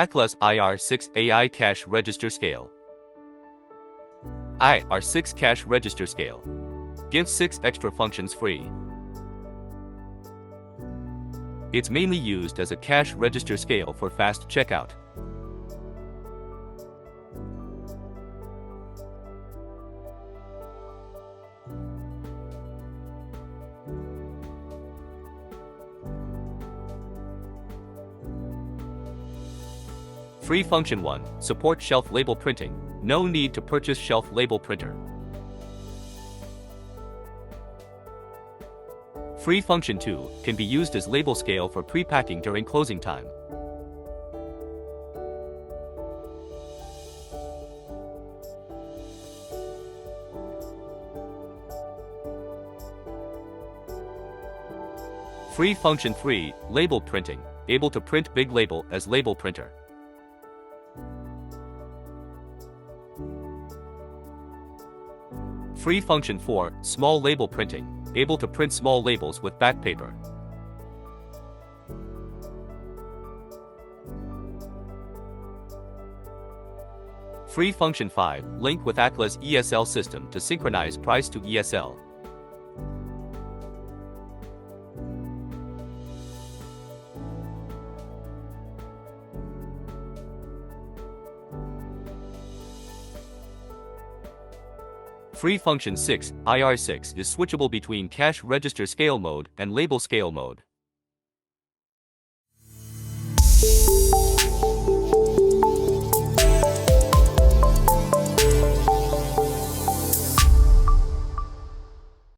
ACLAS iR6X AI Cash Register Scale. iR6 Cash Register Scale gives 6 extra functions free. It's mainly used as a cash register scale for fast checkout. Free Function 1. Support shelf label printing. No need to purchase shelf label printer. Free Function 2 can be used as label scale for pre-packing during closing time. Free Function 3. Label printing. Able to print big label as label printer. Free Function 4. Small label printing. Able to print small labels with back paper. Free Function 5. Link with ACLAS ESL system to synchronize price to ESL. Free Function 6, iR6 is switchable between cash register scale mode and label scale mode.